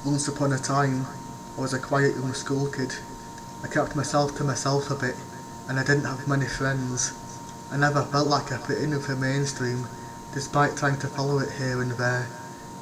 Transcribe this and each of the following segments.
Once upon a time, I was a quiet young school kid. I kept myself to myself a bit, and I didn't have many friends. I never felt like I fit in with the mainstream, despite trying to follow it here and there,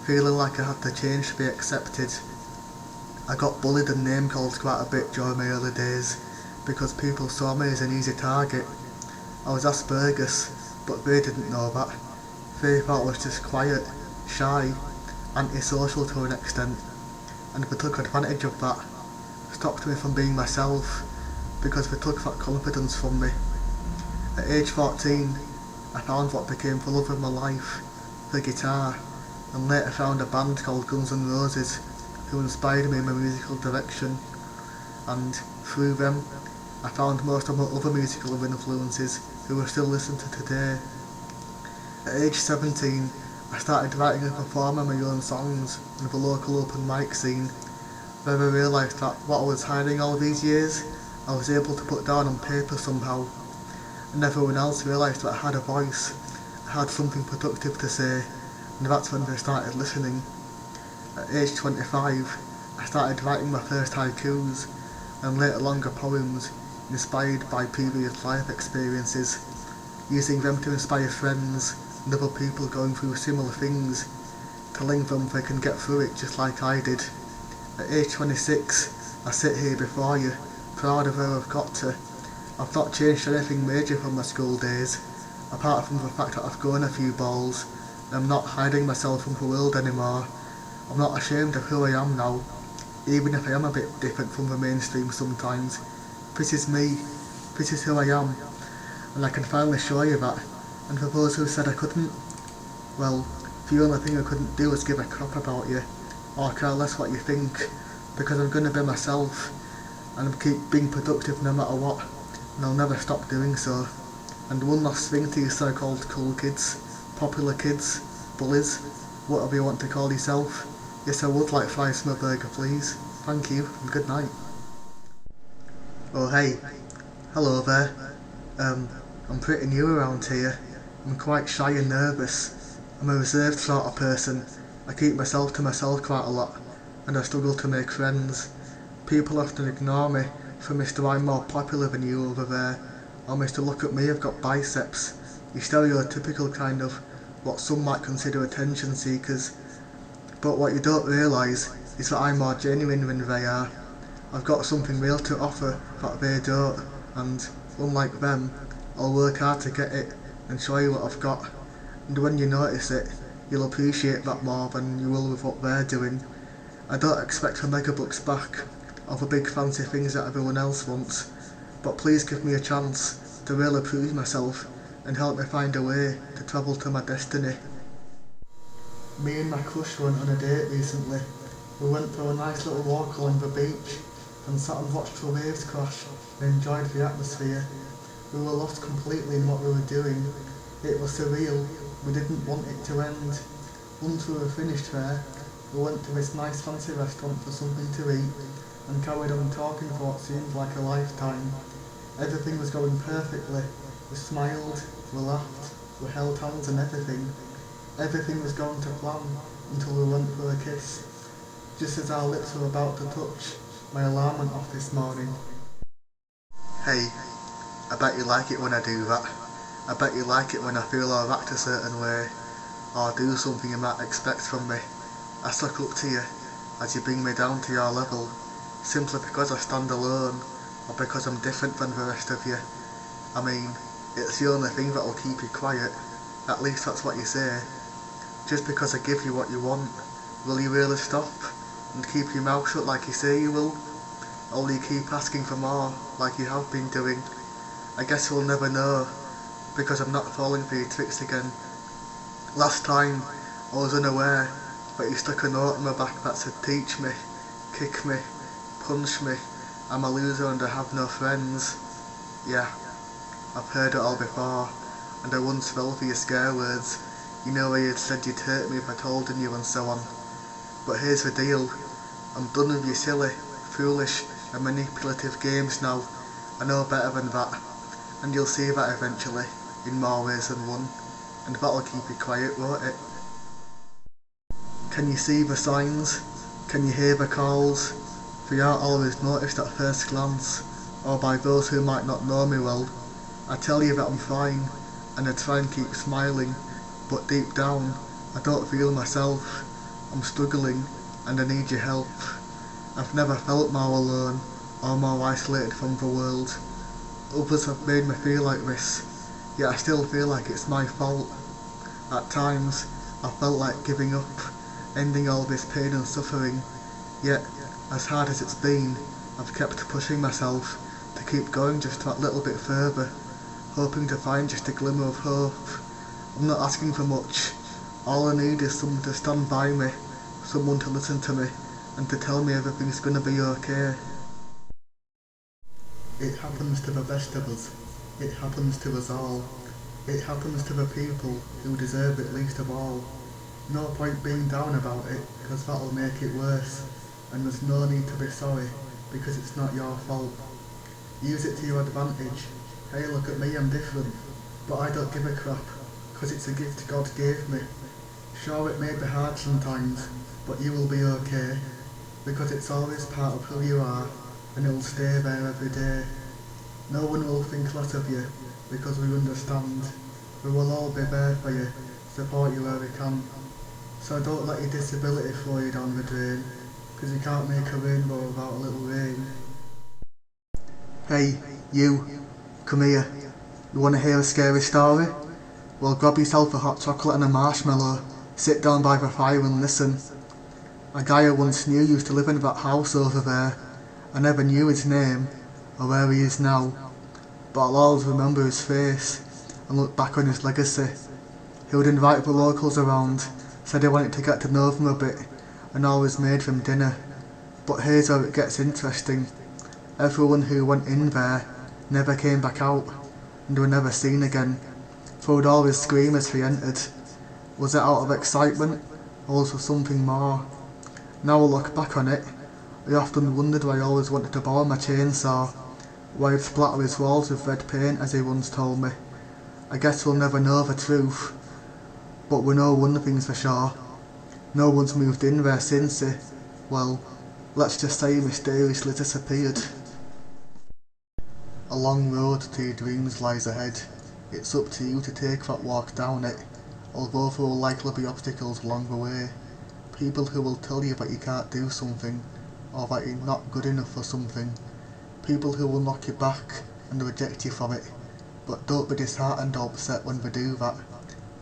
feeling like I had to change to be accepted. I got bullied and name-called quite a bit during my early days, because people saw me as an easy target. I was Asperger's, but they didn't know that. They thought I was just quiet, shy, antisocial to an extent, and they took advantage of that, stopped me from being myself, because they took that confidence from me. At age 14, I found what became the love of my life, the guitar, and later found a band called Guns N' Roses, who inspired me in my musical direction, and through them, I found most of my other musical influences who I still listen to today. At age 17, I started writing and performing my own songs in the local open mic scene, where I realised that what I was hiding all these years, I was able to put down on paper somehow, and everyone else realised that I had a voice, I had something productive to say, and that's when they started listening. At age 25, I started writing my first haikus, and later longer poems inspired by previous life experiences, using them to inspire friends and other people going through similar things, telling them they can get through it just like I did. At age 26, I sit here before you, proud of where I've got to. I've not changed anything major from my school days, apart from the fact that I've grown a few balls, and I'm not hiding myself from the world anymore. I'm not ashamed of who I am now, even if I am a bit different from the mainstream sometimes. This is me, this is who I am, and I can finally show you that. And for those who said I couldn't, well, the only thing I couldn't do was give a crap about you, or care less what you think, because I'm going to be myself, and I'll keep being productive no matter what, and I'll never stop doing so. And one last thing to you so-called cool kids, popular kids, bullies, whatever you want to call yourself. Yes, I would like fries from a burger, please. Thank you, and good night. Oh hey, hello there. I'm pretty new around here. I'm quite shy and nervous. I'm a reserved sort of person. I keep myself to myself quite a lot, and I struggle to make friends. People often ignore me for Mr. I'm more popular than you over there, or Mr. Look at me, I've got biceps. You stereotypical kind of what some might consider attention seekers. But what you don't realise is that I'm more genuine than they are. I've got something real to offer that they don't, and unlike them, I'll work hard to get it and show you what I've got. And when you notice it, you'll appreciate that more than you will with what they're doing. I don't expect the megabucks back, or the big fancy things that everyone else wants, but please give me a chance to really prove myself and help me find a way to travel to my destiny. Me and my crush went on a date recently. We went for a nice little walk along the beach and sat and watched the waves crash and enjoyed the atmosphere. We were lost completely in what we were doing. It was surreal. We didn't want it to end. Once we were finished there, we went to this nice fancy restaurant for something to eat and carried on talking for what seemed like a lifetime. Everything was going perfectly. We smiled, we laughed, we held hands and everything. Everything was going to plan until we went for a kiss. Just as our lips were about to touch, my alarm went off this morning. Hey, I bet you like it when I do that. I bet you like it when I feel or act a certain way, or do something you might expect from me. I suck up to you as you bring me down to your level, simply because I stand alone, or because I'm different than the rest of you. I mean, it's the only thing that'll keep you quiet, at least that's what you say. Just because I give you what you want, will you really stop and keep your mouth shut like you say you will? Or will you keep asking for more, like you have been doing? I guess we'll never know, because I'm not falling for your tricks again. Last time, I was unaware, but you stuck a note on my back that said teach me, kick me, punch me, I'm a loser and I have no friends. Yeah, I've heard it all before, and I once fell for your scare words. You know where you'd said you'd hurt me if I told on you and so on. But here's the deal, I'm done with your silly, foolish and manipulative games now. I know better than that, and you'll see that eventually, in more ways than one, and that'll keep you quiet, won't it? Can you see the signs? Can you hear the calls? They aren't always noticed at first glance, or by those who might not know me well. I tell you that I'm fine, and I try and keep smiling, but deep down, I don't feel myself. I'm struggling, and I need your help. I've never felt more alone, or more isolated from the world. Others have made me feel like this, yet I still feel like it's my fault. At times, I felt like giving up, ending all this pain and suffering, yet, as hard as it's been, I've kept pushing myself to keep going just that little bit further, hoping to find just a glimmer of hope. I'm not asking for much. All I need is someone to stand by me, someone to listen to me, and to tell me everything's gonna be okay. It happens to the best of us. It happens to us all. It happens to the people who deserve it least of all. No point being down about it, because that'll make it worse, and there's no need to be sorry, because it's not your fault. Use it to your advantage. Hey, look at me, I'm different, but I don't give a crap, because it's a gift God gave me. Sure, it may be hard sometimes, but you will be okay, because it's always part of who you are, and it'll stay there every day. No one will think less of you, because we understand. We will all be there for you, support you where we can. So don't let your disability throw you down the drain, because you can't make a rainbow without a little rain. Hey, you, come here. You want to hear a scary story? Well, grab yourself a hot chocolate and a marshmallow, sit down by the fire and listen. A guy I once knew used to live in that house over there. I never knew his name, or where he is now, but I'll always remember his face, and look back on his legacy. He would invite the locals around, said he wanted to get to know them a bit, and always made them dinner. But here's where it gets interesting. Everyone who went in there never came back out, and were never seen again. They would always scream as they entered. Was it out of excitement, or was there something more? Now I look back on it, I often wondered why I always wanted to borrow my chainsaw, why I'd splatter his walls with red paint, as he once told me. I guess we'll never know the truth, but we know one thing's for sure. No one's moved in there since he, well, let's just say he mysteriously disappeared. A long road to your dreams lies ahead. It's up to you to take that walk down it, although there will likely be obstacles along the way. People who will tell you that you can't do something, or that you're not good enough for something. People who will knock you back and reject you for it. But don't be disheartened or upset when they do that.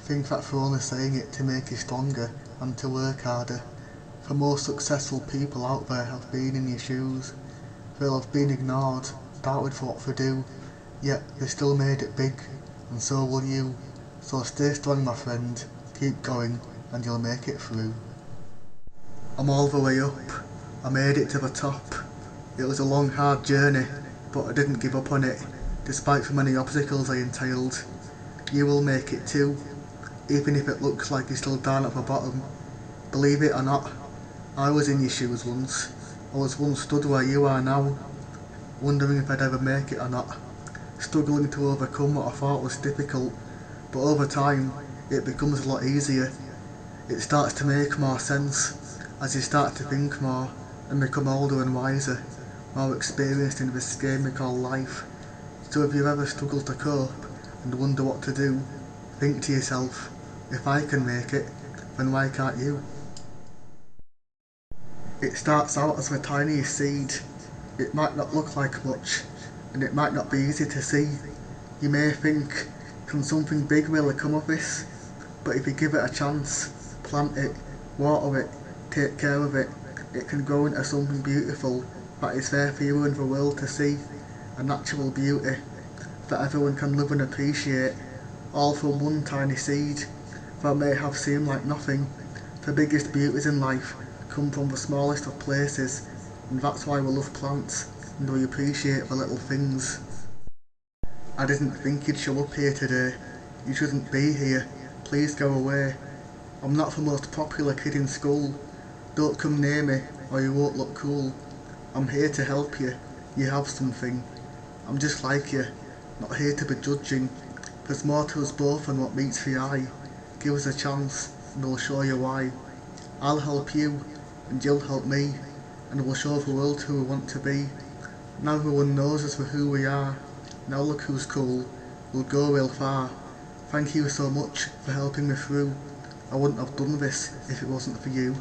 Think that they're only saying it to make you stronger and to work harder. The most successful people out there have been in your shoes. They'll have been ignored, doubted for what they do, yet they still made it big, and so will you. So stay strong, my friend, keep going, and you'll make it through. I'm all the way up. I made it to the top. It was a long, hard journey, but I didn't give up on it, despite the many obstacles I entailed. You will make it too, even if it looks like you're still down at the bottom. Believe it or not, I was in your shoes once. I was once stood where you are now, wondering if I'd ever make it or not, struggling to overcome what I thought was difficult, but over time, it becomes a lot easier. It starts to make more sense, as you start to think more, and become older and wiser, more experienced in this game we call life. So if you've ever struggled to cope and wonder what to do, think to yourself, if I can make it, then why can't you? It starts out as the tiniest seed. It might not look like much, and it might not be easy to see. You may think, can something big really come of this? But if you give it a chance, plant it, water it, take care of it, it can grow into something beautiful that is there for you and the world to see, a natural beauty that everyone can love and appreciate, all from one tiny seed that may have seemed like nothing. The biggest beauties in life come from the smallest of places, and that's why we love plants and we appreciate the little things. I didn't think you'd show up here today. You shouldn't be here. Please go away. I'm not the most popular kid in school. Don't come near me or you won't look cool. I'm here to help you. You have something. I'm just like you, not here to be judging. There's more to us both than what meets the eye. Give us a chance and I'll show you why. I'll help you, and you'll help me, and we'll show the world who we want to be. Now everyone knows us for who we are. Now look who's cool. We'll go real far. Thank you so much for helping me through. I wouldn't have done this if it wasn't for you.